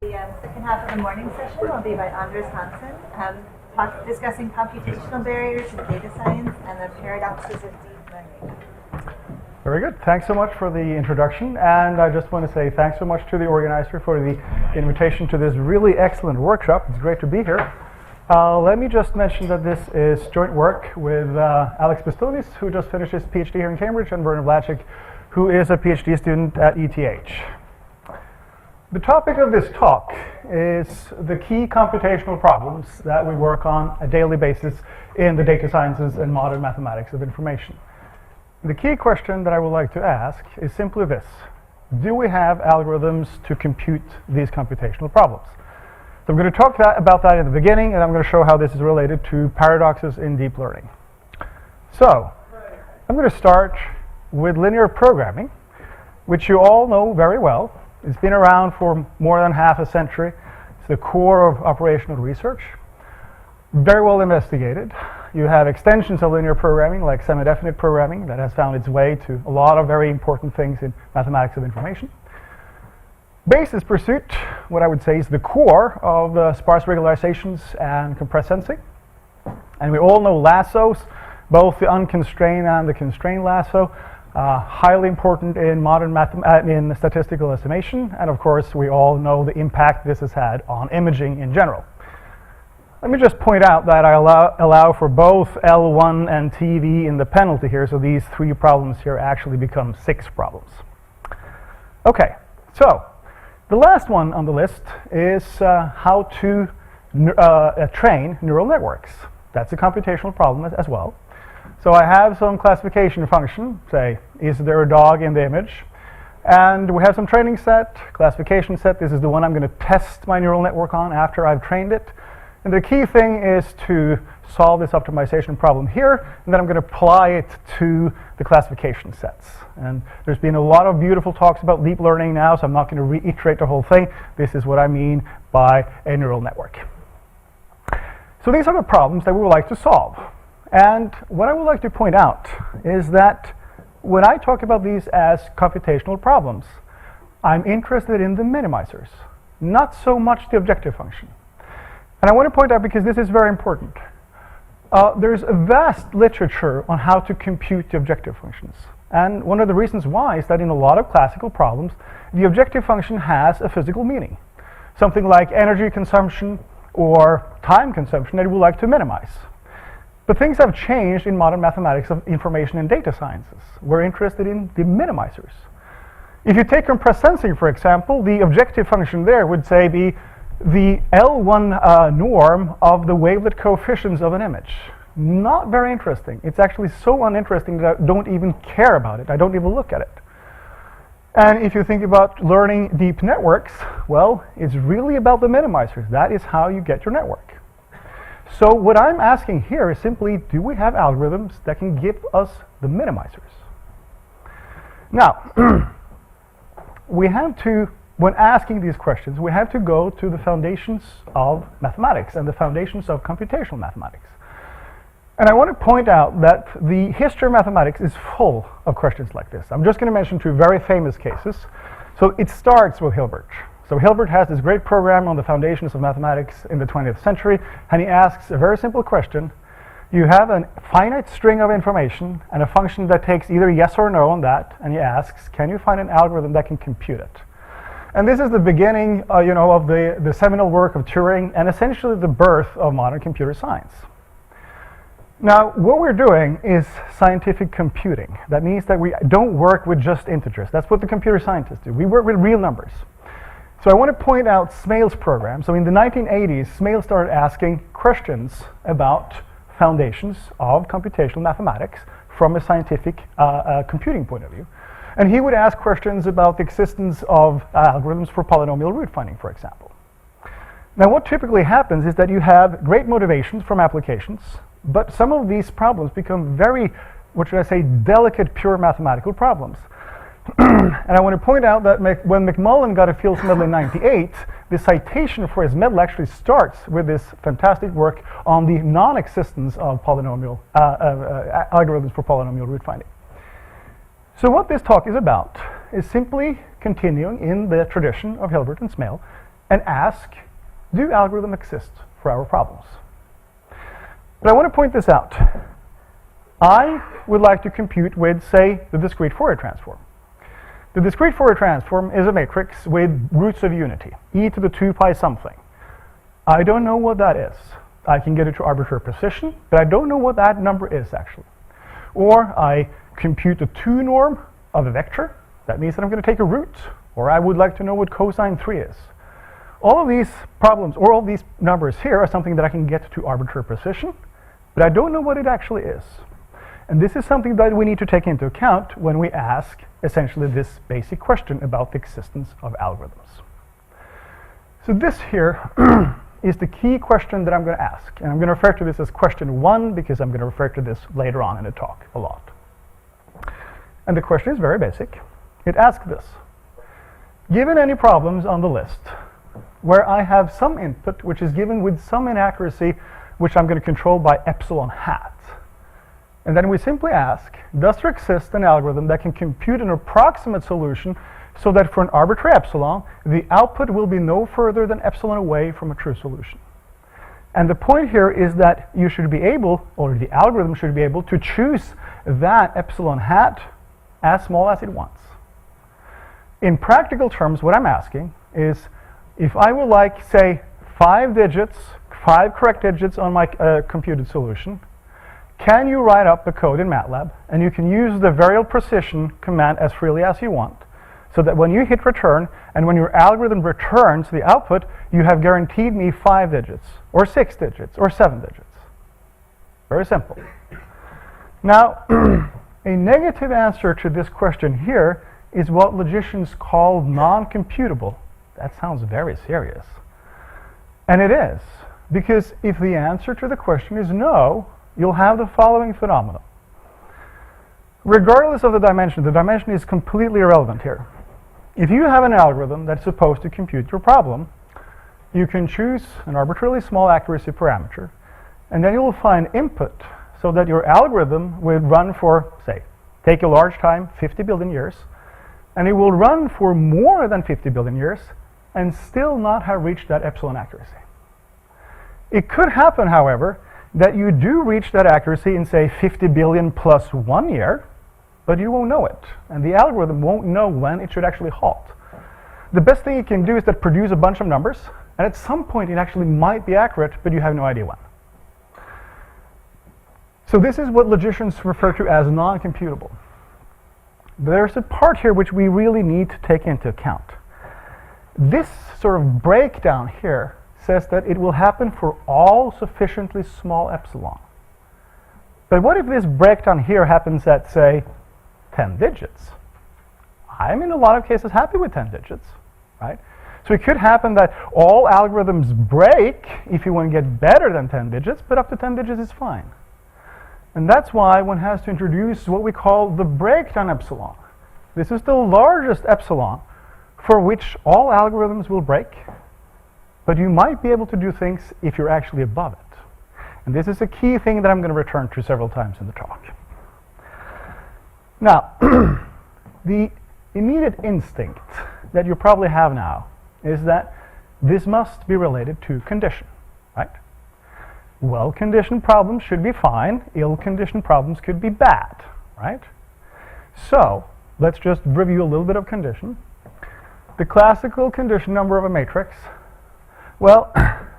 The second half of the morning session will be by Anders Hansen, discussing computational barriers in data science and the paradoxes of deep learning. Very good. Thanks so much for the introduction. And I just want to say thanks so much to the organizer for the invitation to this really excellent workshop. It's great to be here. Let me just mention that this is joint work with Alex Bastounis, who just finished his PhD here in Cambridge, and Verner Vlacic, who is a PhD student at ETH. The topic of this talk is the key computational problems that we work on a daily basis in the data sciences and modern mathematics of information. The key question that I would like to ask is simply this: do we have algorithms to compute these computational problems? So I'm going to talk about that in the beginning, and I'm going to show how this is related to paradoxes in deep learning. So I'm going to start with linear programming, which you all know very well. It's been around for more than half a century. It's the core of operational research. Very well investigated. You have extensions of linear programming, like semidefinite programming, that has found its way to a lot of very important things in mathematics of information. Basis Pursuit, what I would say, is the core of the sparse regularizations and compressed sensing. And we all know lassos, both the unconstrained and the constrained lasso. Highly important in modern in statistical estimation, and of course we all know the impact this has had on imaging in general. Let me just point out that I allow for both L1 and TV in the penalty here, so these three problems here actually become 6 problems. Okay, so the last one on the list is how to train neural networks. That's a computational problem as well. So I have some classification function, say, is there a dog in the image? And we have some training set, classification set. This is the one I'm going to test my neural network on after I've trained it. And the key thing is to solve this optimization problem here, and then I'm going to apply it to the classification sets. And there's been a lot of beautiful talks about deep learning now, so I'm not going to reiterate the whole thing. This is what I mean by a neural network. So these are the problems that we would like to solve. And what I would like to point out is that when I talk about these as computational problems, I'm interested in the minimizers, not so much the objective function. And I want to point out, because this is very important, there's a vast literature on how to compute the objective functions. And one of the reasons why is that in a lot of classical problems, the objective function has a physical meaning, something like energy consumption or time consumption that we would like to minimize. But things have changed in modern mathematics of information and data sciences. We're interested in the minimizers. If you take compressed sensing, for example, the objective function there would say be the L1 norm of the wavelet coefficients of an image. Not very interesting. It's actually so uninteresting that I don't even care about it. I don't even look at it. And if you think about learning deep networks, well, it's really about the minimizers. That is how you get your network. So what I'm asking here is simply, do we have algorithms that can give us the minimizers? Now, we have to, when asking these questions, we have to go to the foundations of mathematics and the foundations of computational mathematics. And I want to point out that the history of mathematics is full of questions like this. I'm just going to mention 2 very famous cases. So it starts with Hilbert. So Hilbert has this great program on the foundations of mathematics in the 20th century, and he asks a very simple question. You have a finite string of information and a function that takes either yes or no on that, and he asks, can you find an algorithm that can compute it? And this is the beginning of the seminal work of Turing, and essentially the birth of modern computer science. Now, what we're doing is scientific computing. That means that we don't work with just integers. That's what the computer scientists do. We work with real numbers. So I want to point out Smale's program. So in the 1980s, Smale started asking questions about foundations of computational mathematics from a scientific computing point of view. And he would ask questions about the existence of algorithms for polynomial root finding, for example. Now, what typically happens is that you have great motivations from applications, but some of these problems become very, what should I say, delicate, pure mathematical problems. And I want to point out that when McMullen got a Fields Medal in '98, the citation for his medal actually starts with this fantastic work on the non-existence of polynomial algorithms for polynomial root finding. So what this talk is about is simply continuing in the tradition of Hilbert and Smale and ask, do algorithms exist for our problems? But I want to point this out. I would like to compute with, say, the discrete Fourier transform. The discrete Fourier transform is a matrix with roots of unity, e to the 2 pi something. I don't know what that is. I can get it to arbitrary precision, but I don't know what that number is actually. Or I compute the 2 norm of a vector. That means that I'm going to take a root. Or I would like to know what cosine 3 is. All of these problems, or all these numbers here, are something that I can get to arbitrary precision, but I don't know what it actually is. And this is something that we need to take into account when we ask essentially this basic question about the existence of algorithms. So this here is the key question that I'm going to ask. And I'm going to refer to this as question 1 because I'm going to refer to this later on in the talk a lot. And the question is very basic. It asks this. Given any problems on the list where I have some input which is given with some inaccuracy which I'm going to control by epsilon hat, and then we simply ask, does there exist an algorithm that can compute an approximate solution so that for an arbitrary epsilon, the output will be no further than epsilon away from a true solution? And the point here is that you should be able, or the algorithm should be able, to choose that epsilon hat as small as it wants. In practical terms, what I'm asking is, if I would like, say, 5 digits, 5 correct digits on my computed solution, can you write up the code in MATLAB and you can use the variable precision command as freely as you want, so that when you hit return and when your algorithm returns the output, you have guaranteed me 5 digits, or 6 digits, or 7 digits. Very simple. Now, a negative answer to this question here is what logicians call non-computable. That sounds very serious. And it is, because if the answer to the question is no, you'll have the following phenomenon. Regardless of the dimension is completely irrelevant here. If you have an algorithm that's supposed to compute your problem, you can choose an arbitrarily small accuracy parameter, and then you will find input so that your algorithm will run for, say, take a large time, 50 billion years, and it will run for more than 50 billion years and still not have reached that epsilon accuracy. It could happen, however, that you do reach that accuracy in, say, 50 billion plus 1 year, but you won't know it, and the algorithm won't know when it should actually halt. The best thing it can do is that produce a bunch of numbers, and at some point it actually might be accurate, but you have no idea when. So this is what logicians refer to as non-computable. There's a part here which we really need to take into account. This sort of breakdown here says that it will happen for all sufficiently small epsilon. But what if this breakdown here happens at, say, 10 digits? I'm in a lot of cases happy with 10 digits, right? So it could happen that all algorithms break if you want to get better than 10 digits, but up to 10 digits is fine. And that's why one has to introduce what we call the breakdown-epsilon. This is the largest epsilon for which all algorithms will break, but you might be able to do things if you're actually above it. And this is a key thing that I'm going to return to several times in the talk. Now, the immediate instinct that you probably have now is that this must be related to condition, right? Well-conditioned problems should be fine, ill-conditioned problems could be bad, right? So, let's just review a little bit of condition. The classical condition number of a matrix, well,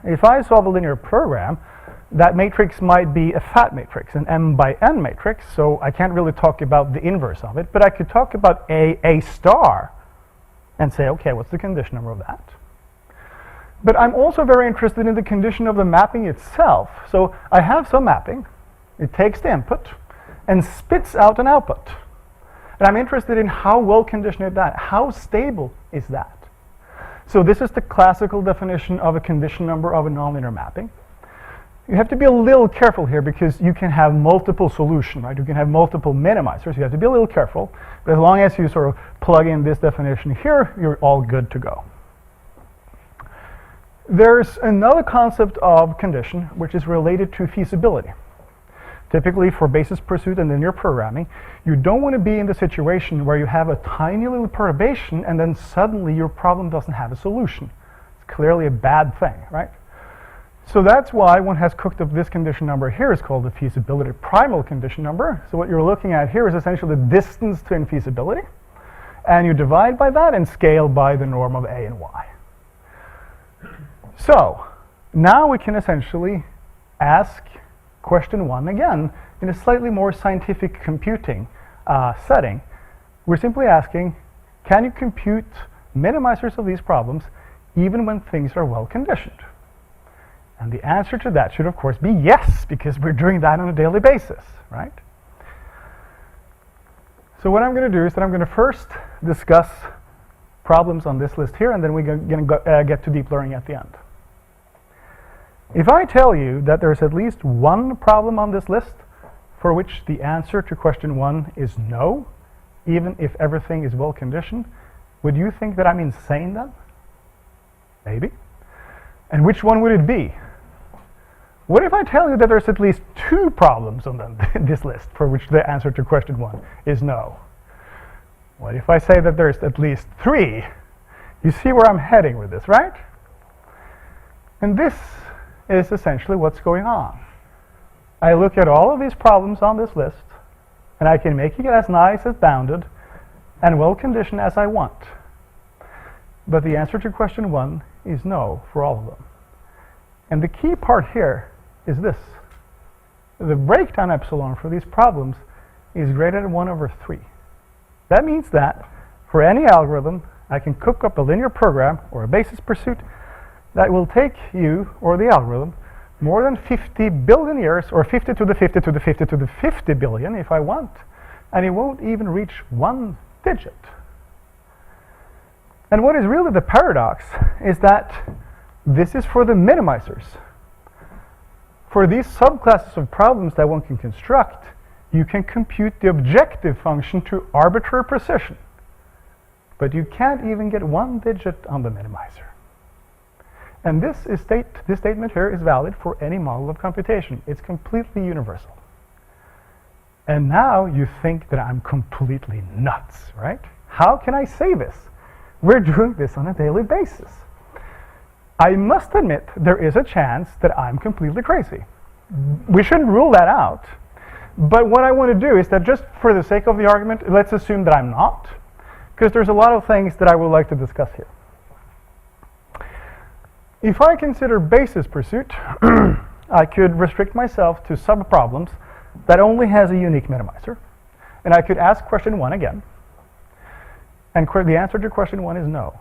if I solve a linear program, that matrix might be a fat matrix, an m by n matrix, so I can't really talk about the inverse of it, but I could talk about a star and say, okay, what's the condition number of that? But I'm also very interested in the condition of the mapping itself. So I have some mapping, it takes the input and spits out an output. And I'm interested in how well conditioned is that, how stable is that? So this is the classical definition of a condition number of a nonlinear mapping. You have to be a little careful here because you can have multiple solutions, right? You can have multiple minimizers. You have to be a little careful. But as long as you sort of plug in this definition here, you're all good to go. There's another concept of condition which is related to feasibility. Typically for basis pursuit and linear programming, you don't want to be in the situation where you have a tiny little perturbation and then suddenly your problem doesn't have a solution. It's clearly a bad thing, right? So that's why one has cooked up this condition number here is called the feasibility primal condition number. So what you're looking at here is essentially the distance to infeasibility. And you divide by that and scale by the norm of A and Y. So now we can essentially ask question 1 again in a slightly more scientific computing setting. We're simply asking, can you compute minimizers of these problems even when things are well conditioned? And the answer to that should, of course, be yes, because we're doing that on a daily basis, right? So what I'm going to do is that I'm going to first discuss problems on this list here, and then we're going to get to deep learning at the end. If I tell you that there's at least one problem on this list for which the answer to question 1 is no, even if everything is well conditioned, would you think that I'm insane then? Maybe. And which one would it be? What if I tell you that there's at least 2 problems on this list for which the answer to question 1 is no? What if I say that there's at least 3? You see where I'm heading with this, right? And this is essentially what's going on. I look at all of these problems on this list, and I can make it as nice as bounded and well conditioned as I want. But the answer to question 1 is no for all of them. And the key part here is this. The breakdown-epsilon for these problems is greater than 1/3. That means that for any algorithm, I can cook up a linear program or a basis pursuit that will take you or the algorithm more than 50 billion years, or 50 to the 50 to the 50 to the 50 billion if I want, and it won't even reach 1 digit. And what is really the paradox is that this is for the minimizers. For these subclasses of problems that one can construct, you can compute the objective function to arbitrary precision, but you can't even get 1 digit on the minimizer. And this statement here is valid for any model of computation. It's completely universal. And now you think that I'm completely nuts, right? How can I say this? We're doing this on a daily basis. I must admit there is a chance that I'm completely crazy. We shouldn't rule that out. But what I want to do is that just for the sake of the argument, let's assume that I'm not, because there's a lot of things that I would like to discuss here. If I consider basis pursuit, I could restrict myself to sub-problems that only has a unique minimizer, and I could ask question 1 again, and the answer to question 1 is no.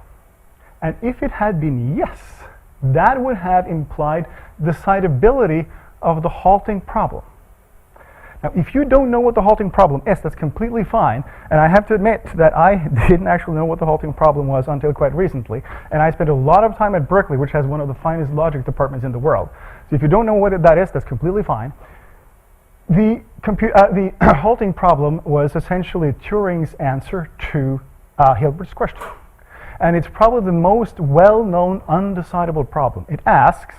And if it had been yes, that would have implied decidability of the halting problem. Now, if you don't know what the halting problem is, that's completely fine. And I have to admit that I didn't actually know what the halting problem was until quite recently. And I spent a lot of time at Berkeley, which has one of the finest logic departments in the world. So if you don't know what that is, that's completely fine. The halting problem was essentially Turing's answer to Hilbert's question. And it's probably the most well-known undecidable problem. It asks,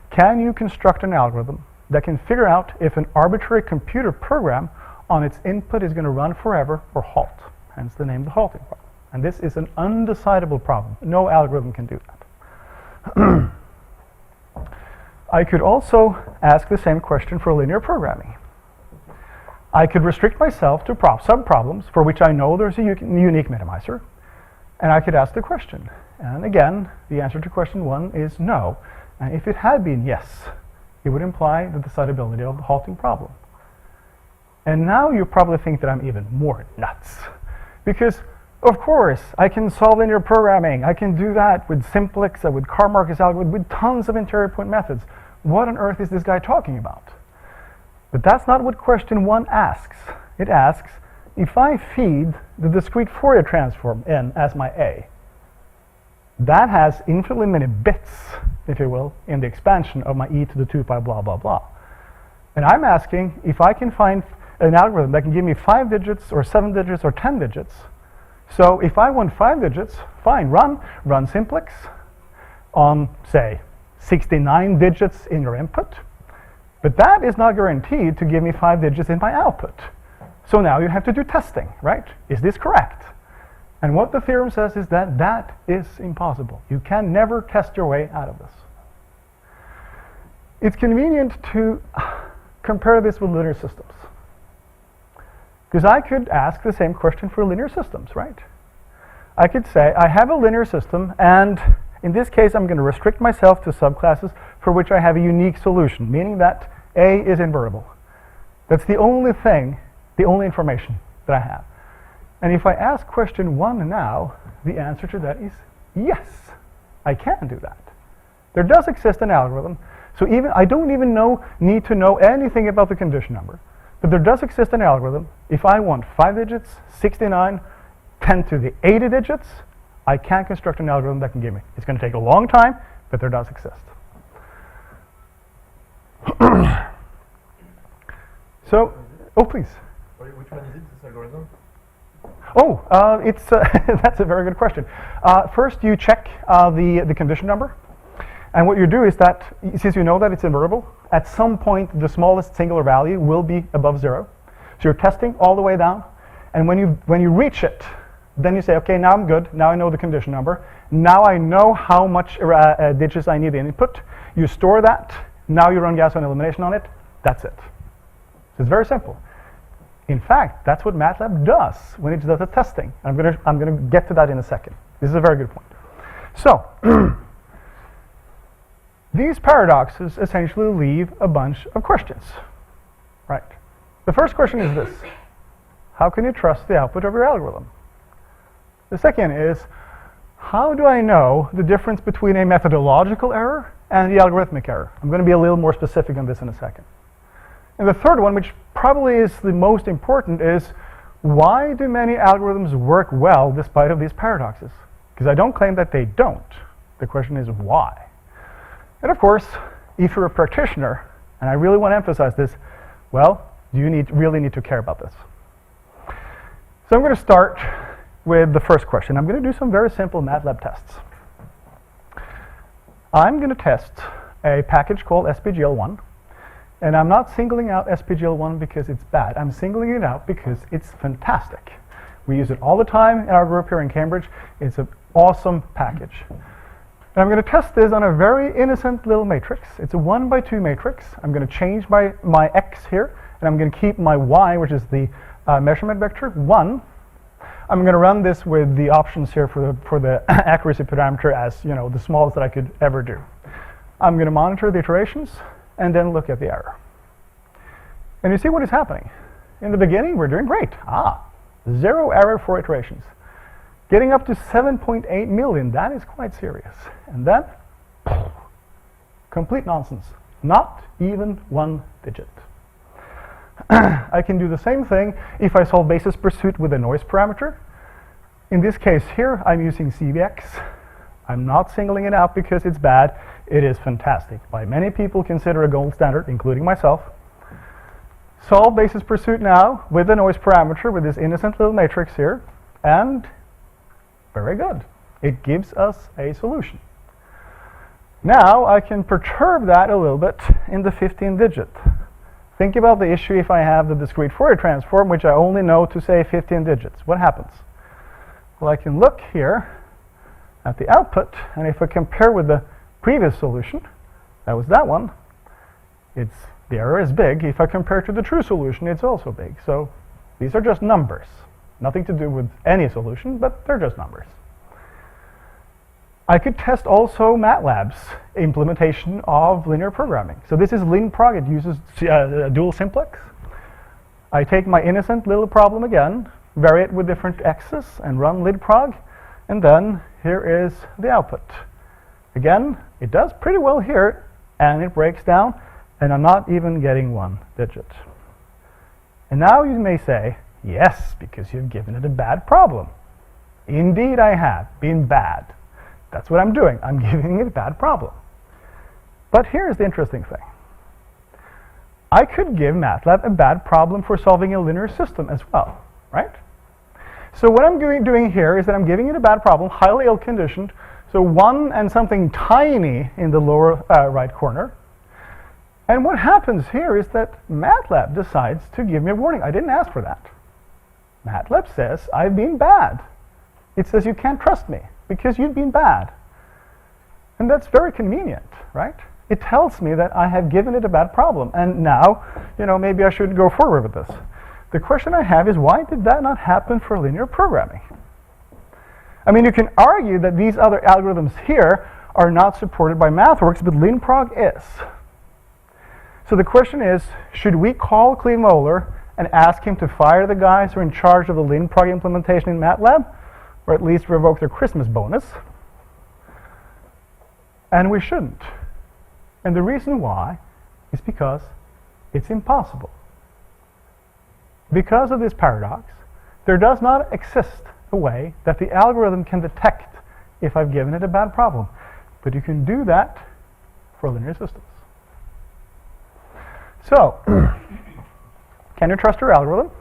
can you construct an algorithm that can figure out if an arbitrary computer program on its input is going to run forever or halt? Hence the name the halting problem. And this is an undecidable problem. No algorithm can do that. I could also ask the same question for linear programming. I could restrict myself to sub-problems for which I know there's a unique minimizer, and I could ask the question. And again, the answer to question 1 is no. And if it had been yes, it would imply the decidability of the halting problem. And now you probably think that I'm even more nuts. Because, of course, I can solve linear programming. I can do that with simplex, with Karl-Marx algorithm, with tons of interior point methods. What on earth is this guy talking about? But that's not what question 1 asks. It asks, if I feed the discrete Fourier transform in as my A, that has infinitely many bits, if you will, in the expansion of my e to the 2 pi blah, blah, blah. And I'm asking if I can find an algorithm that can give me 5 digits or 7 digits or 10 digits. So if I want 5 digits, fine, run simplex on, say, 69 digits in your input. But that is not guaranteed to give me 5 digits in my output. So now you have to do testing, right? Is this correct? And what the theorem says is that that is impossible. You can never test your way out of this. It's convenient to compare this with linear systems. Because I could ask the same question for linear systems, right? I could say, I have a linear system, and in this case, I'm going to restrict myself to subclasses for which I have a unique solution, meaning that A is invariable. That's the only thing, the only information that I have. And if I ask question 1 now, the answer to that is yes, I can do that. There does exist an algorithm, so even I don't even need to know anything about the condition number, but there does exist an algorithm. If I want 5 digits, 69, 10 to the 80 digits, I can construct an algorithm that can give me. It's going to take a long time, but there does exist. So, oh please. Which one is it, this algorithm? Oh, that's a very good question. First, you check the condition number. And what you do is that, since you know that it's invariable, at some point the smallest singular value will be above 0. So you're testing all the way down. And when you reach it, then you say, okay, now I'm good. Now I know the condition number. Now I know how much digits I need in input. You store that. Now you run Gaussian elimination on it. That's it. So it's very simple. In fact, that's what MATLAB does when it does the testing. I'm going to get to that in a second. This is a very good point. So these paradoxes essentially leave a bunch of questions, right? The first question is this: how can you trust the output of your algorithm? The second is, how do I know the difference between a methodological error and the algorithmic error? I'm going to be a little more specific on this in a second. And the third one, which probably is the most important, is why do many algorithms work well despite of these paradoxes? Because I don't claim that they don't. The question is why. And of course, if you're a practitioner, and I really want to emphasize this, well, you really need to care about this. So I'm going to start with the first question. I'm going to do some very simple MATLAB tests. I'm going to test a package called SPGL1, and I'm not singling out SPGL1 because it's bad. I'm singling it out because it's fantastic. We use it all the time in our group here in Cambridge. It's an awesome package. And I'm going to test this on a very innocent little matrix. It's a 1 by 2 matrix. I'm going to change my x here, and I'm going to keep my y, which is the measurement vector, 1. I'm going to run this with the options here for the accuracy parameter as, the smallest that I could ever do. I'm going to monitor the iterations and then look at the error. And you see what is happening. In the beginning, we're doing great. 0 error for iterations. Getting up to 7.8 million, that is quite serious. And then, complete nonsense. Not even 1 digit. I can do the same thing if I solve basis pursuit with a noise parameter. In this case here, I'm using CVX. I'm not singling it out because it's bad. It is fantastic. By many people considered a gold standard, including myself. Solve basis pursuit now with the noise parameter with this innocent little matrix here, and very good. It gives us a solution. Now I can perturb that a little bit in the 15-digit. Think about the issue if I have the discrete Fourier transform, which I only know to say 15 digits. What happens? Well, I can look here at the output, and if I compare with the previous solution, that was that one, the error is big. If I compare to the true solution, it's also big. So these are just numbers. Nothing to do with any solution, but they're just numbers. I could test also MATLAB's implementation of linear programming. So this is linprog. It uses dual simplex. I take my innocent little problem again, vary it with different x's, and run linprog. And then here is the output. Again, it does pretty well here, and it breaks down, and I'm not even getting 1 digit. And now you may say, yes, because you've given it a bad problem. Indeed, I have been bad. That's what I'm doing. I'm giving it a bad problem. But here's the interesting thing. I could give MATLAB a bad problem for solving a linear system as well, right? So what I'm doing here is that I'm giving it a bad problem, highly ill-conditioned, so 1 and something tiny in the lower right corner. And what happens here is that MATLAB decides to give me a warning. I didn't ask for that. MATLAB says I've been bad. It says you can't trust me because you've been bad. And that's very convenient, right? It tells me that I have given it a bad problem, and now, maybe I should go forward with this. The question I have is, why did that not happen for linear programming? I mean, you can argue that these other algorithms here are not supported by MathWorks, but linprog is. So the question is, should we call Cleve Moeller and ask him to fire the guys who are in charge of the linprog implementation in MATLAB, or at least revoke their Christmas bonus? And we shouldn't. And the reason why is because it's impossible. Because of this paradox, there does not exist a way that the algorithm can detect if I've given it a bad problem. But you can do that for linear systems. So, can you trust your algorithm?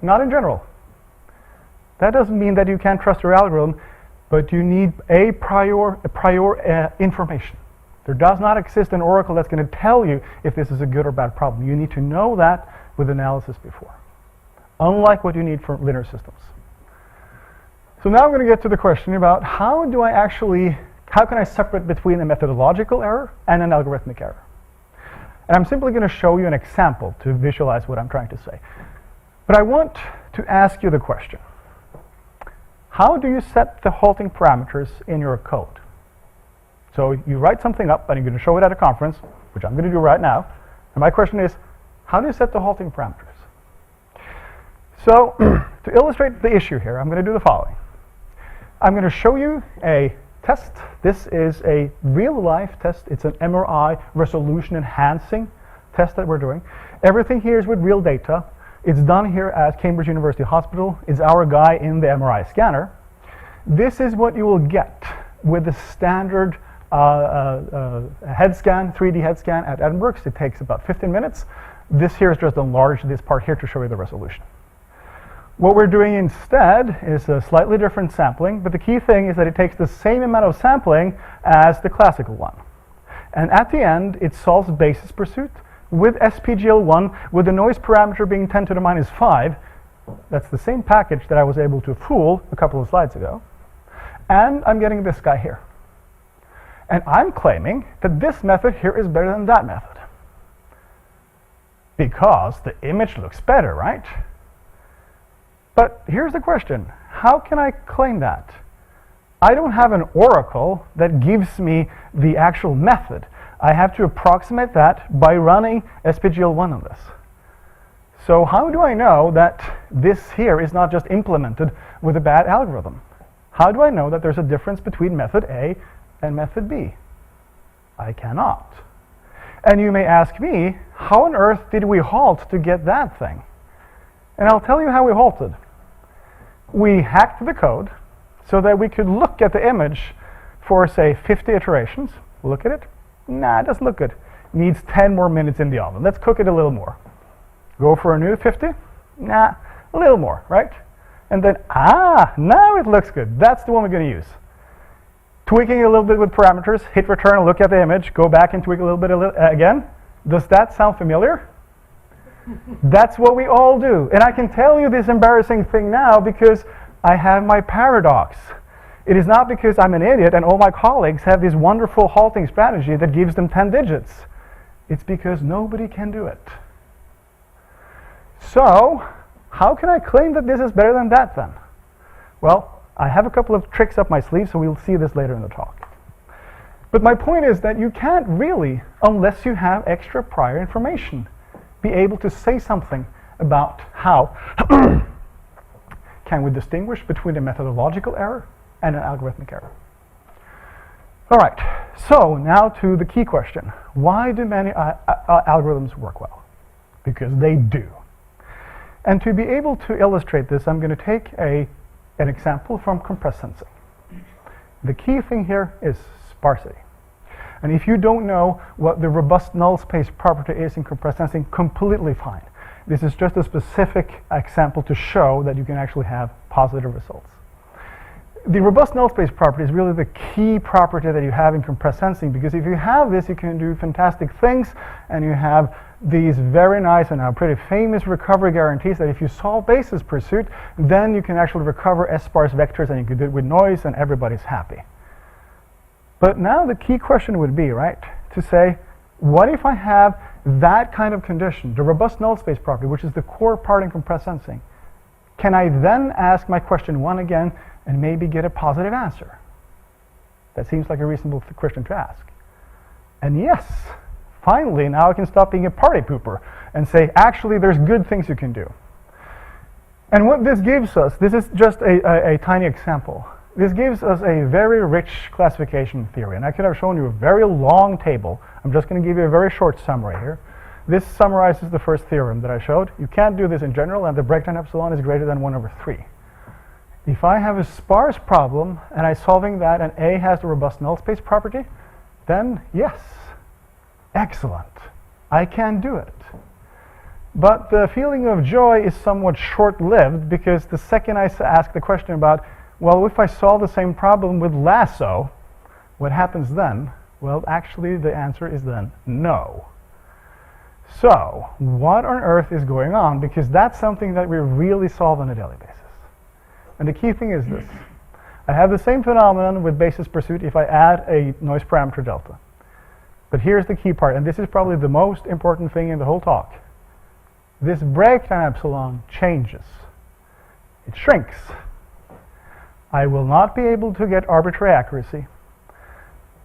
Not in general. That doesn't mean that you can't trust your algorithm, but you need a prior information. There does not exist an oracle that's going to tell you if this is a good or bad problem. You need to know that with analysis before, unlike what you need for linear systems. So now I'm going to get to the question about how can I separate between a methodological error and an algorithmic error? And I'm simply going to show you an example to visualize what I'm trying to say. But I want to ask you the question. How do you set the halting parameters in your code? So you write something up and you're going to show it at a conference, which I'm going to do right now. And my question is, how do you set the halting parameters? So to illustrate the issue here, I'm going to do the following. I'm going to show you a test. This is a real-life test. It's an MRI resolution enhancing test that we're doing. Everything here is with real data. It's done here at Cambridge University Hospital. It's our guy in the MRI scanner. This is what you will get with the standard head scan, 3D head scan at Edinburgh. It takes about 15 minutes. This here is just enlarged this part here to show you the resolution. What we're doing instead is a slightly different sampling, but the key thing is that it takes the same amount of sampling as the classical one. And at the end, it solves Basis Pursuit with SPGL1, with the noise parameter being 10 to the minus 5. That's the same package that I was able to fool a couple of slides ago. And I'm getting this guy here. And I'm claiming that this method here is better than that method. Because the image looks better, right? But here's the question. How can I claim that? I don't have an oracle that gives me the actual method. I have to approximate that by running SPGL1 on this. So how do I know that this here is not just implemented with a bad algorithm? How do I know that there's a difference between method A and method B? I cannot. And you may ask me, how on earth did we halt to get that thing? And I'll tell you how we halted. We hacked the code so that we could look at the image for, say, 50 iterations. Look at it. Nah, it doesn't look good. Needs 10 more minutes in the oven. Let's cook it a little more. Go for a new 50. Nah, a little more, right? And then, now it looks good. That's the one we're going to use. Tweaking a little bit with parameters, hit return, look at the image, go back and tweak a little bit again. Does that sound familiar? That's what we all do. And I can tell you this embarrassing thing now because I have my paradox. It is not because I'm an idiot and all my colleagues have this wonderful halting strategy that gives them 10 digits. It's because nobody can do it. So, how can I claim that this is better than that then? Well, I have a couple of tricks up my sleeve, so we'll see this later in the talk. But my point is that you can't really, unless you have extra prior information, be able to say something about how can we distinguish between a methodological error and an algorithmic error. All right, so now to the key question. Why do many algorithms work well? Because they do. And to be able to illustrate this, I'm going to take an example from compressed sensing. The key thing here is sparsity. And if you don't know what the robust null space property is in compressed sensing, completely fine. This is just a specific example to show that you can actually have positive results. the robust null space property is really the key property that you have in compressed sensing, because if you have this, you can do fantastic things, and you have these very nice and now pretty famous recovery guarantees that if you solve basis pursuit, then you can actually recover S-sparse vectors, and you can do it with noise, and everybody's happy. But now the key question would be, right, to say, what if I have that kind of condition, the robust null space property, which is the core part in compressed sensing? Can I then ask my question 1 again and maybe get a positive answer? That seems like a reasonable question to ask. And yes, finally, now I can stop being a party pooper and say, actually, there's good things you can do. And what this gives us, this is just a tiny example. This gives us a very rich classification theory. And I could have shown you a very long table. I'm just going to give you a very short summary here. This summarizes the first theorem that I showed. You can't do this in general, and the breakdown-epsilon is greater than 1/3. If I have a sparse problem, and I'm solving that, and A has the robust null space property, then yes, excellent, I can do it. But the feeling of joy is somewhat short-lived, because the second I ask the question about, well, if I solve the same problem with Lasso, what happens then? Well, actually, the answer is then no. So, what on earth is going on? Because that's something that we really solve on a daily basis. And the key thing is this. I have the same phenomenon with basis pursuit if I add a noise parameter delta. But here's the key part, and this is probably the most important thing in the whole talk. This breakdown-epsilon changes. It shrinks. I will not be able to get arbitrary accuracy,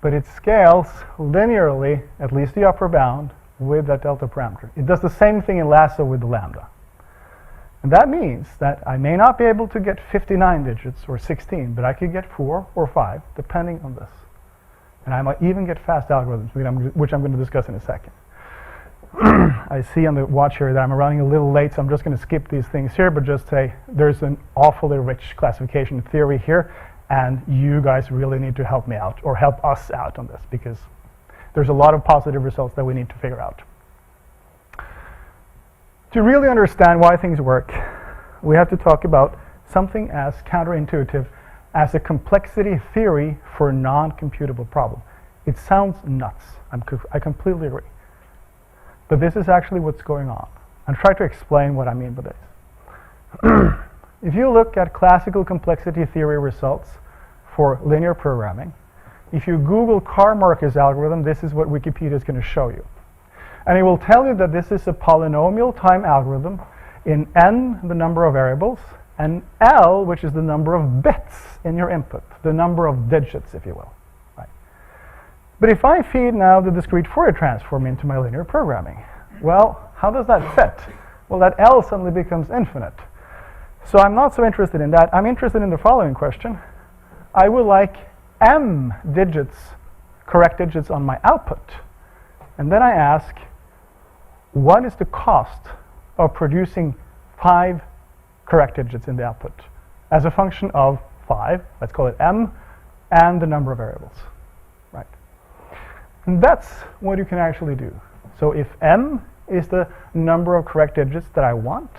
but it scales linearly, at least the upper bound, with that delta parameter. It does the same thing in Lasso with the lambda. And that means that I may not be able to get 59 digits or 16, but I could get 4 or 5, depending on this. And I might even get fast algorithms, which I'm going to discuss in a second. I see on the watch here that I'm running a little late, so I'm just going to skip these things here, but just say there's an awfully rich classification theory here, and you guys really need to help me out, or help us out on this, because there's a lot of positive results that we need to figure out. To really understand why things work, we have to talk about something as counterintuitive as a complexity theory for a non-computable problem. It sounds nuts. I completely agree. But this is actually what's going on. And try to explain what I mean by this. If you look at classical complexity theory results for linear programming, if you Google Carmarker's algorithm, this is what Wikipedia is going to show you. And it will tell you that this is a polynomial time algorithm in n, the number of variables, and L, which is the number of bits in your input, the number of digits, if you will. Right? But if I feed now the discrete Fourier transform into my linear programming, well, how does that fit? Well, that L suddenly becomes infinite. So I'm not so interested in that. I'm interested in the following question. I would like m digits, correct digits on my output. And then I ask, what is the cost of producing 5 correct digits in the output as a function of 5, let's call it m, and the number of variables, right? And that's what you can actually do. So if m is the number of correct digits that I want,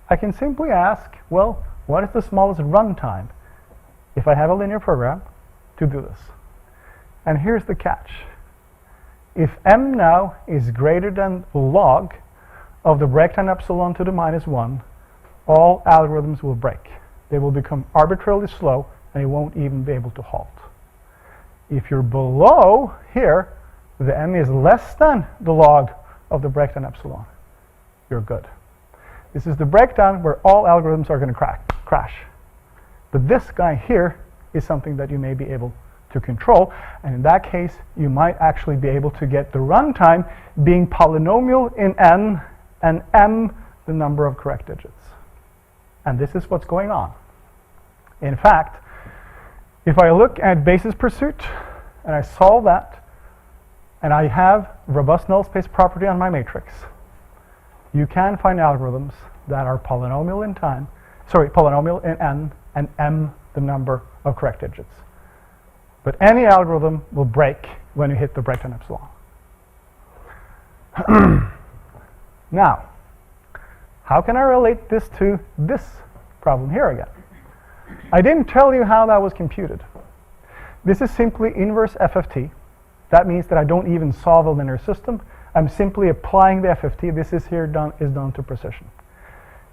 I can simply ask, well, what is the smallest runtime if I have a linear program to do this? And here's the catch. If m now is greater than log of the breakdown-epsilon to the -1, all algorithms will break. They will become arbitrarily slow, and you won't even be able to halt. If you're below here, the m is less than the log of the breakdown-epsilon. You're good. This is the breakdown where all algorithms are going to crash. But this guy here is something that you may be able to control, and in that case, you might actually be able to get the runtime being polynomial in n, and m the number of correct digits. And this is what's going on. In fact, if I look at basis pursuit, and I solve that, and I have robust null space property on my matrix, you can find algorithms that are polynomial in time, polynomial in n, and m the number of correct digits. But any algorithm will break when you hit the breakdown-epsilon. Now, how can I relate this to this problem here again? I didn't tell you how that was computed. This is simply inverse FFT. That means that I don't even solve a linear system. I'm simply applying the FFT. This is done to precision.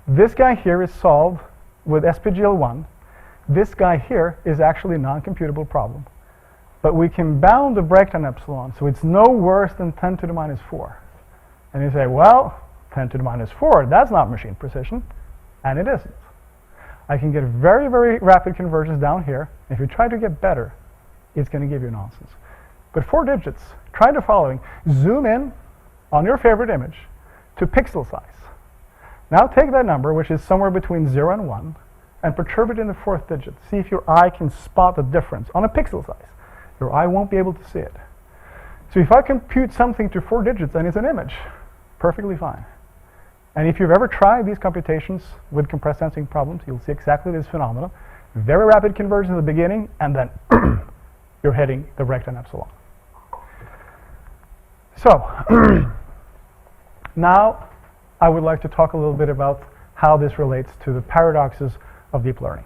This guy here is solved with SPGL1. This guy here is actually a non-computable problem. But we can bound the breakdown-epsilon, so it's no worse than 10 to the minus 4. And you say, well, 10 to the minus 4, that's not machine precision. And it isn't. I can get very, very rapid conversions down here. If you try to get better, it's going to give you nonsense. But 4 digits, try the following. Zoom in on your favorite image to pixel size. Now take that number, which is somewhere between 0 and 1, and perturb it in the 4th digit. See if your eye can spot the difference on a pixel size. Your eye won't be able to see it. So if I compute something to 4 digits and it's an image, perfectly fine. And if you've ever tried these computations with compressed sensing problems, you'll see exactly this phenomenon. Very rapid conversion in the beginning, and then you're hitting the breakdown-epsilon. So now I would like to talk a little bit about how this relates to the paradoxes of deep learning.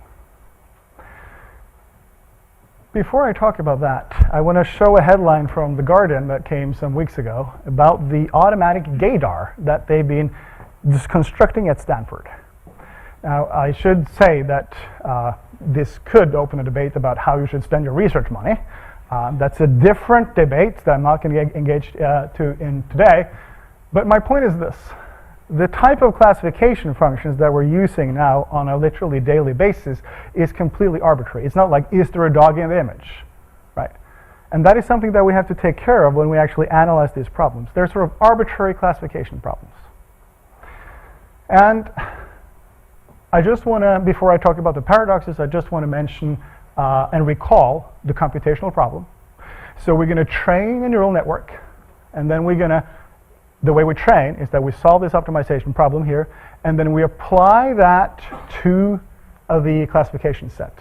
Before I talk about that, I want to show a headline from The Guardian that came some weeks ago about the automatic gaydar that they've been just constructing at Stanford. Now, I should say that this could open a debate about how you should spend your research money. That's a different debate that I'm not going to get engaged in today. But my point is this. The type of classification functions that we're using now on a literally daily basis is completely arbitrary. It's not like, is there a dog in the image, right? And that is something that we have to take care of when we actually analyze these problems. They're sort of arbitrary classification problems. And I just want to, before I talk about the paradoxes, I just want to mention and recall the computational problem. So we're going to train a neural network, and then we're going to, the way we train is that we solve this optimization problem here, and then we apply that to the classification set.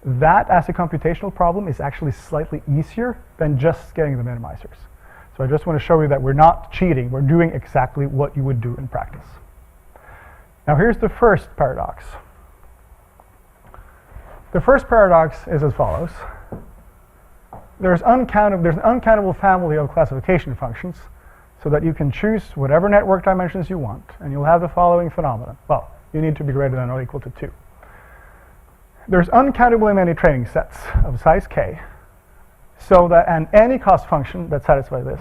That, as a computational problem, is actually slightly easier than just getting the minimizers. So I just want to show you that we're not cheating. We're doing exactly what you would do in practice. Now here's the first paradox. The first paradox is as follows. There's an uncountable family of classification functions so that you can choose whatever network dimensions you want, and you'll have the following phenomenon. Well, you need to be greater than or equal to 2. There's uncountably many training sets of size k, so that, and any cost function that satisfies this.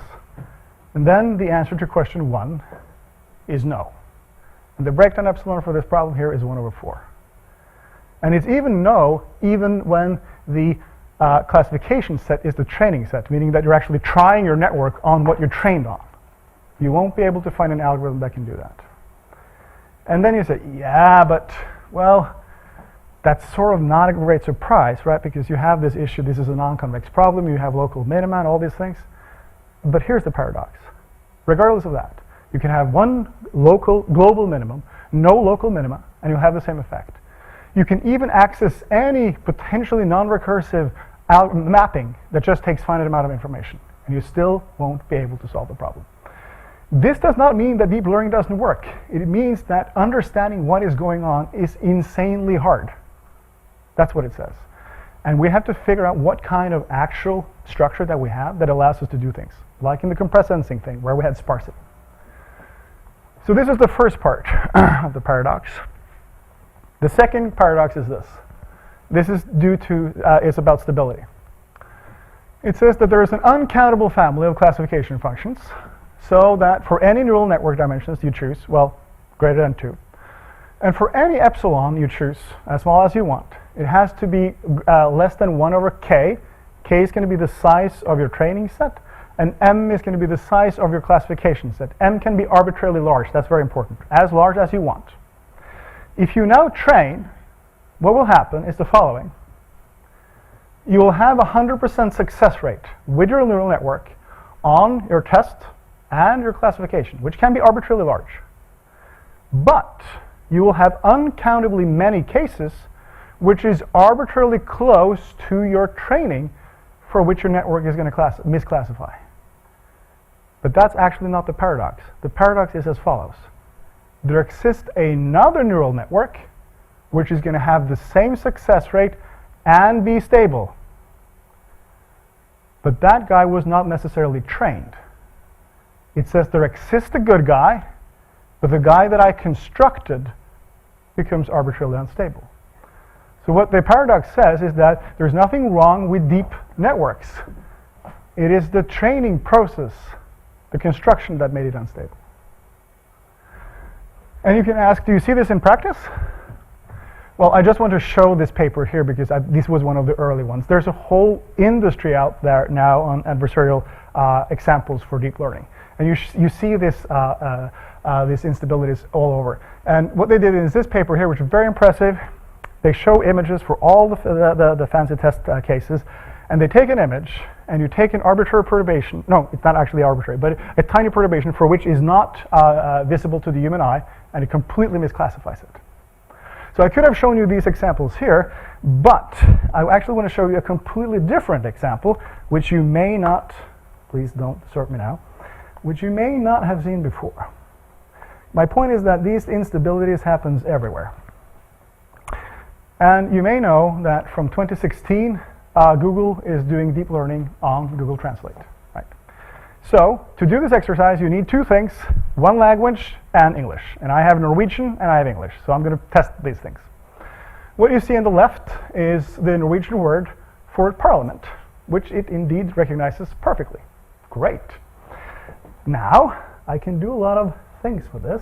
And then the answer to question 1 is no. And the breakdown-epsilon for this problem here is 1 over 4. And it's even no, even when the classification set is the training set, meaning that you're actually trying your network on what you're trained on. You won't be able to find an algorithm that can do that. And then you say, yeah, but, well, that's sort of not a great surprise, right? Because you have this issue, this is a non-convex problem, you have local minima and all these things. But here's the paradox. Regardless of that, you can have one local global minimum, no local minima, and you'll have the same effect. You can even access any potentially non-recursive mapping that just takes finite amount of information, and you still won't be able to solve the problem. This does not mean that deep learning doesn't work. It means that understanding what is going on is insanely hard. That's what it says. And we have to figure out what kind of actual structure that we have that allows us to do things, like in the compressed sensing thing, where we had sparsity. So this is the first part of the paradox. The second paradox is this. This is is about stability. It says that there is an uncountable family of classification functions, so that for any neural network dimensions you choose, well, greater than 2. And for any epsilon you choose, as small as you want, it has to be less than 1 over k. K is going to be the size of your training set, and m is going to be the size of your classification set. M can be arbitrarily large. That's very important. As large as you want. If you now train, what will happen is the following. You will have a 100% success rate with your neural network on your test and your classification, which can be arbitrarily large. But you will have uncountably many cases which is arbitrarily close to your training for which your network is going to misclassify. But that's actually not the paradox. The paradox is as follows. There exists another neural network which is going to have the same success rate and be stable. But that guy was not necessarily trained. It says there exists a good guy, but the guy that I constructed becomes arbitrarily unstable. So what the paradox says is that there's nothing wrong with deep networks. It is the training process, the construction, that made it unstable. And you can ask, do you see this in practice? Well, I just want to show this paper here because this was one of the early ones. There's a whole industry out there now on adversarial examples for deep learning. And you see this, these instabilities all over. And what they did is this paper here, which is very impressive. They show images for all the fancy test cases. And they take an image, and you take an arbitrary perturbation. No, it's not actually arbitrary, but a tiny perturbation for which is not visible to the human eye, and it completely misclassifies it. So I could have shown you these examples here, but I actually want to show you a completely different example, which you may not, please don't disturb me now, which you may not have seen before. My point is that these instabilities happens everywhere. And you may know that from 2016, Google is doing deep learning on Google Translate. Right? So to do this exercise, you need two things, one language and English. And I have Norwegian and I have English, so I'm going to test these things. What you see on the left is the Norwegian word for parliament, which it indeed recognizes perfectly. Great. Now, I can do a lot of things with this.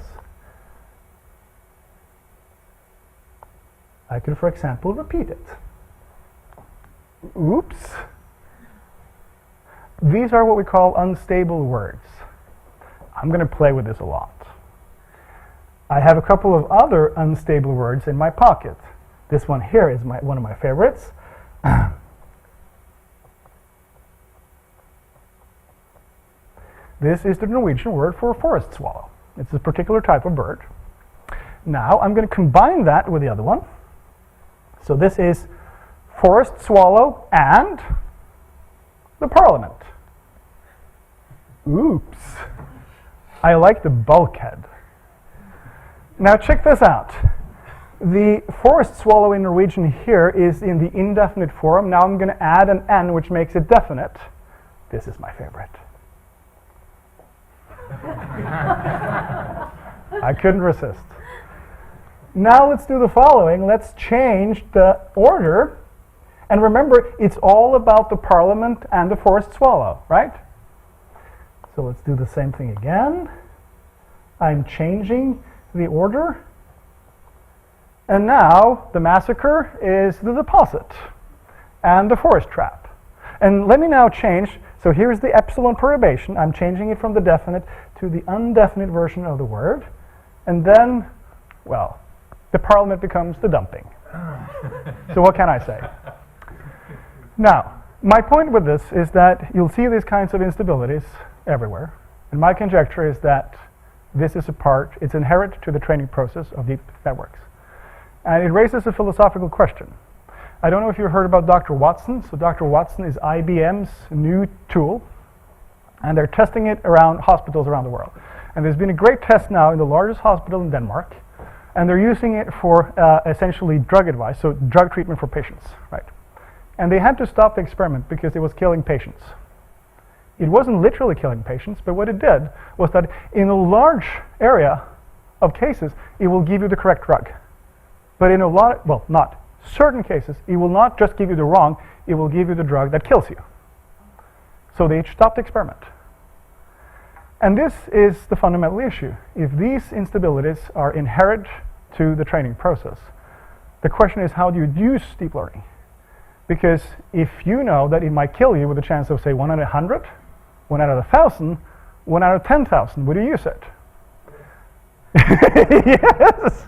I could, for example, repeat it. Oops. These are what we call unstable words. I'm going to play with this a lot. I have a couple of other unstable words in my pocket. This one here is one of my favorites. This is the Norwegian word for a forest swallow. It's a particular type of bird. Now I'm going to combine that with the other one. So this is forest swallow and the parliament. Oops. I like the bulkhead. Now check this out. The forest swallow in Norwegian here is in the indefinite form. Now I'm going to add an N, which makes it definite. This is my favorite. I couldn't resist. Now let's do the following. Let's change the order. And remember, it's all about the parliament and the forest swallow, right? So let's do the same thing again. I'm changing the order. And now the massacre is the deposit and the forest trap. And let me now change. So here's the epsilon perturbation. I'm changing it from the definite to the undefinite version of the word. And then, well, the parliament becomes the dumping. So what can I say? Now, my point with this is that you'll see these kinds of instabilities everywhere. And my conjecture is that this is it's inherent to the training process of deep networks. And it raises a philosophical question. I don't know if you heard about Dr. Watson. So Dr. Watson is IBM's new tool, and they're testing it around hospitals around the world. And there's been a great test now in the largest hospital in Denmark, and they're using it for essentially drug advice, so drug treatment for patients, right? And they had to stop the experiment because it was killing patients. It wasn't literally killing patients, but what it did was that in a large area of cases, it will give you the correct drug. But in a lot, well, not certain cases, it will not just give you the wrong, it will give you the drug that kills you. So they stopped the experiment. And this is the fundamental issue. If these instabilities are inherent to the training process, the question is, how do you use deep learning? Because if you know that it might kill you with a chance of, say, 1 out of 100, 1 out of 1,000, 1 out of 10,000, would you use it? Yes.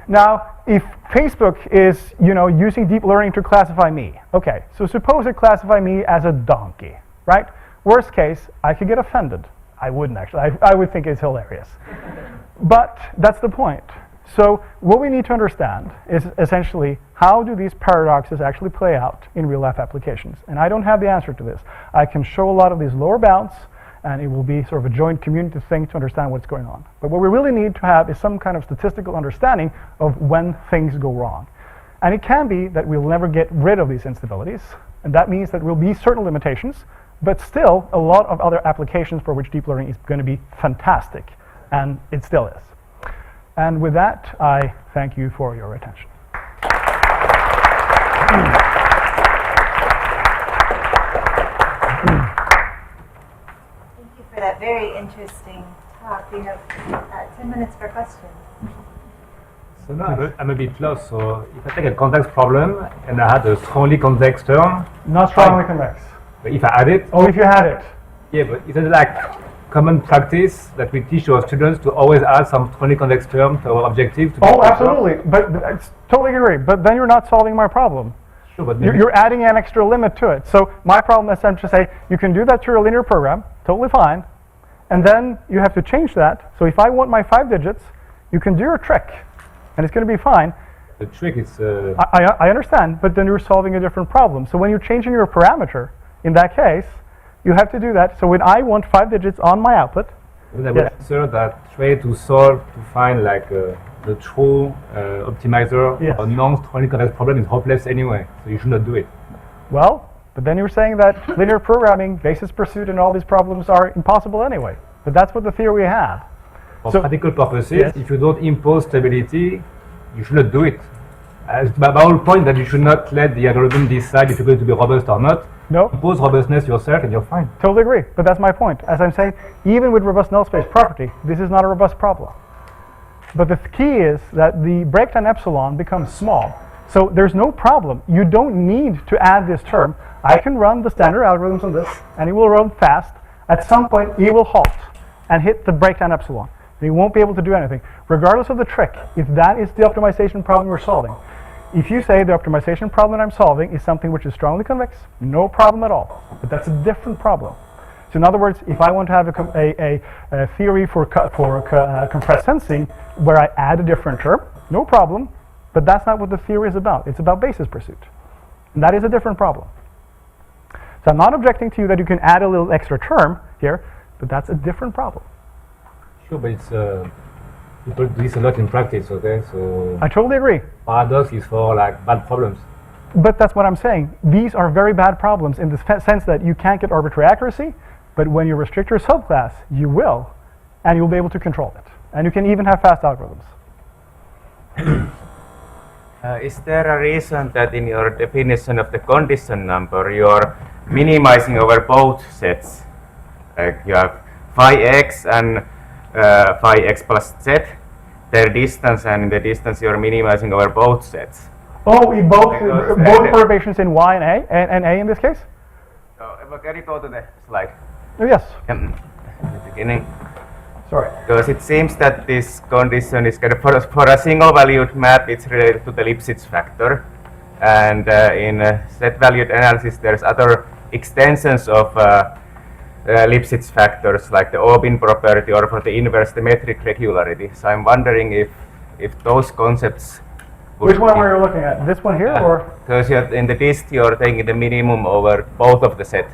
Now, if Facebook is, using deep learning to classify me, okay, so suppose it classify me as a donkey, right? Worst case, I could get offended. I wouldn't actually. I would think it's hilarious. But that's the point. So what we need to understand is essentially, how do these paradoxes actually play out in real-life applications? And I don't have the answer to this. I can show a lot of these lower bounds, and it will be sort of a joint community thing to understand what's going on. But what we really need to have is some kind of statistical understanding of when things go wrong. And it can be that we'll never get rid of these instabilities, and that means that there will be certain limitations, but still a lot of other applications for which deep learning is going to be fantastic, and it still is. And with that, I thank you for your attention. Thank you for that very interesting talk. We have 10 minutes for questions. So now I'm a bit lost. So if I take a convex problem and I had a strongly convex term, Not strongly convex. but if I add it, Oh, if you had it. yeah, but isn't it like common practice that we teach our students to always add some strongly convex term to our objective? To Oh, absolutely. But I totally agree. But then you're not solving my problem. Sure, but maybe You're adding an extra limit to it. So my problem is to say you can do that through a linear program, totally fine, and then you have to change that. So if I want my 5 digits, you can do your trick, and it's going to be fine. the trick is I understand, but then you're solving a different problem. So when you're changing your parameter, in that case, you have to do that. So when I want 5 digits on my output, I would answer that try to solve to find like the true optimizer Yes. or non-strongly convex problem is hopeless anyway, so you should not do it. well, but then you're saying that linear programming, basis pursuit, and all these problems are impossible anyway. But that's what the theory have. For So- practical purposes, Yes. if you don't impose stability, you should not do it. As my whole point that you should not let the algorithm decide if you're going to be robust or not. No, Impose robustness yourself and you're fine. totally agree. But that's my point. As I'm saying, even with robust null space property, this is not a robust problem. But the key is that the breakdown-epsilon becomes small. So there's no problem. You don't need to add this term. I can run the standard algorithms on this, and it will run fast. At some point, it will halt and hit the breakdown-epsilon. You won't be able to do anything, regardless of the trick, if that is the optimization problem we're solving. If you say the optimization problem that I'm solving is something which is strongly convex, no problem at all. But that's a different problem. So in other words, if I want to have a theory for compressed sensing where I add a different term, no problem. But that's not what the theory is about. It's about basis pursuit. And that is a different problem. So I'm not objecting to you that you can add a little extra term here, but that's a different problem. Sure, but it's people do this a lot in practice, okay? So I totally agree. paradox is for like bad problems. But that's what I'm saying. These are very bad problems in the sense that you can't get arbitrary accuracy, but when you restrict your subclass, you will, and you'll be able to control it. And you can even have fast algorithms. Is there a reason that in your definition of the condition number you're minimizing over both sets? Like you have phi x and phi x plus z, their distance, and in the distance you're minimizing over both sets. Oh, we both Because- perturbations in y and a in this case? So can you go to the slide? Oh, yes. In the beginning. Sorry. Because it seems that this condition is kind of for a single valued map, it's related to the Lipschitz factor. And in set valued analysis, there's other extensions of Lipschitz factors like the Aubin property or for the inverse, the metric regularity. So I'm wondering if those concepts would Which one be- were you looking at? This one here or? Because in the dist you're taking the minimum over both of the set.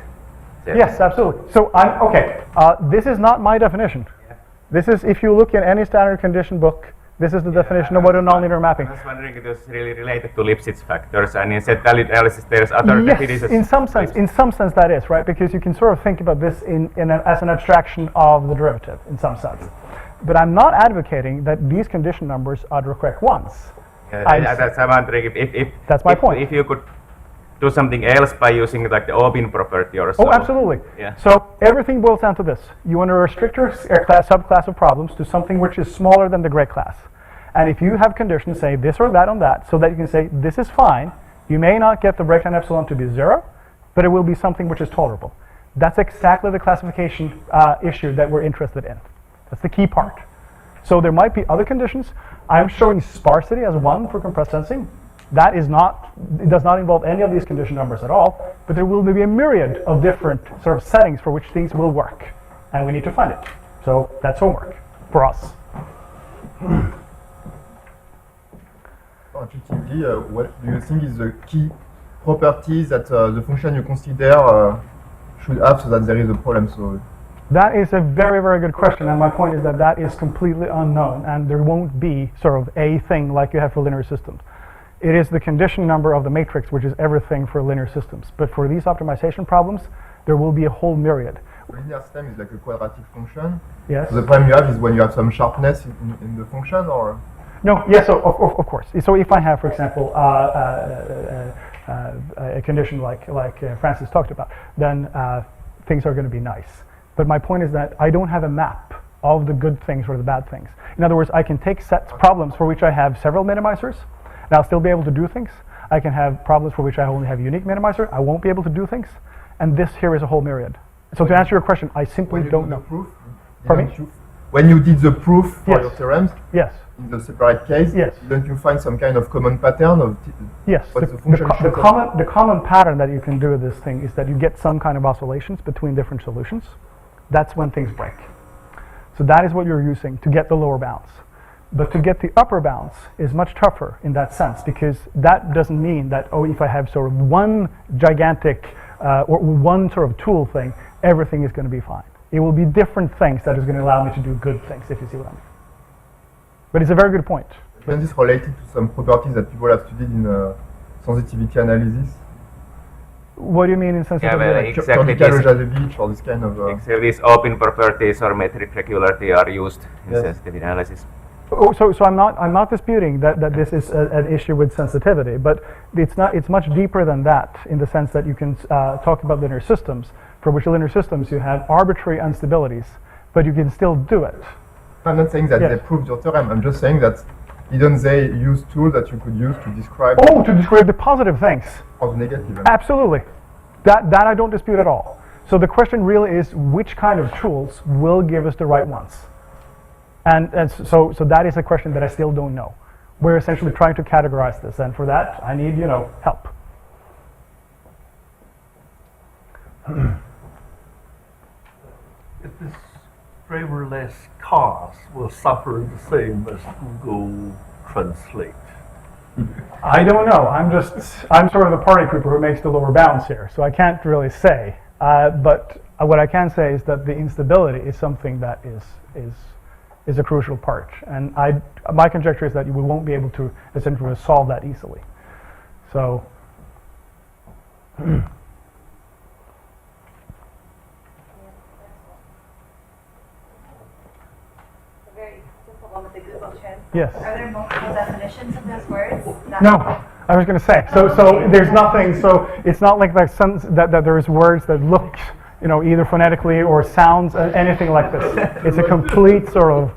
Yes, absolutely. So okay. This is not my definition. This is, if you look in any standard condition book, this is the definition of what a nonlinear mapping. I was wondering if it was really related to Lipschitz factors, and in set valued analysis there's other Yes, definitions. in some sense that is, right? Because you can sort of think about this as an abstraction of the derivative, in some sense. But I'm not advocating that these condition numbers are the correct ones. I'm wondering if That's my point. If you could do something else by using like the Aubin property or so. Oh, absolutely. Yeah. So everything boils down to this. You want to restrict your subclass of problems to something which is smaller than the gray class. And if you have conditions, say this or that on that, so that you can say this is fine, you may not get the breakdown-epsilon to be 0, but it will be something which is tolerable. That's exactly the classification issue that we're interested in. That's the key part. So there might be other conditions. I'm showing sparsity as one for compressed sensing. That is not, it does not involve any of these condition numbers at all, but there will be a myriad of different sort of settings for which things will work, and we need to find it. So that's homework for us. Intuitively, what do you think is the key properties that the function you consider should have so that there is a problem? So That is a very, very good question, and my point is that that is completely unknown, and there won't be sort of a thing like you have for linear systems. It is the condition number of the matrix, which is everything for linear systems. But for these optimization problems, there will be a whole myriad. A linear system is like a quadratic function. Yes? So the problem you have is when you have some sharpness in the function, or? No, yes, so of course. So if I have, for example, a condition like Francis talked about, then things are going to be nice. But my point is that I don't have a map of the good things or the bad things. In other words, I can take sets problems for which I have several minimizers, and I'll still be able to do things. I can have problems for which I only have a unique minimizer. I won't be able to do things. And this here is a whole myriad. So to answer your question, I simply don't know. Proof, Pardon me? When you did the proof for Yes. your theorems, Yes. in the separate case, Yes. don't you find some kind of common pattern of Yes, what the function should have? the common pattern that you can do with this thing is that you get some kind of oscillations between different solutions. That's when things break. So that is what you're using to get the lower bounds. But to get the upper bounds is much tougher in that sense, because that doesn't mean that, oh, if I have sort of one gigantic or one sort of tool thing, everything is going to be fine. It will be different things that is going to allow me to do good things, if you see what I mean. But it's a very good point. Isn't this related to some properties that people have studied in sensitivity analysis? What do you mean in sensitivity? well, Like, exactly Quantical this. Regularisation or this kind of... Exactly, these open properties or metric regularity are used in Yes. sensitivity analysis. Oh, so I'm not disputing that this is an issue with sensitivity, but it's much deeper than that, in the sense that you can talk about linear systems, for which linear systems you have arbitrary instabilities, but you can still do it. I'm not saying that Yes. they proved your theorem, I'm just saying that didn't they use tools that you could use to describe Oh, to describe the positive things. or the negative? Absolutely. That I don't dispute at all. So the question really is, which kind of tools will give us the right ones? And so that is a question that I still don't know. We're essentially trying to categorize this, and for that, I need, help. If this driverless cars will suffer the same as Google Translate. I don't know. I'm sort of the party pooper who makes the lower bounds here, so I can't really say. But what I can say is that the instability is something that is a crucial part, and my conjecture is that we won't be able to essentially solve that easily. So. Very simple one with the Google Translate. Yes. Are there multiple definitions of those words? No, I was going to say. So there's nothing. So it's not like that there's words that look, either phonetically or sounds anything like this. It's a complete sort of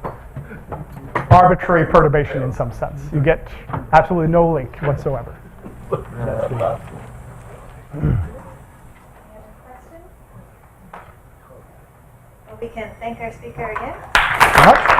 arbitrary perturbation in some sense. You get absolutely no link whatsoever. Any other questions? Well, we can thank our speaker again. Very much.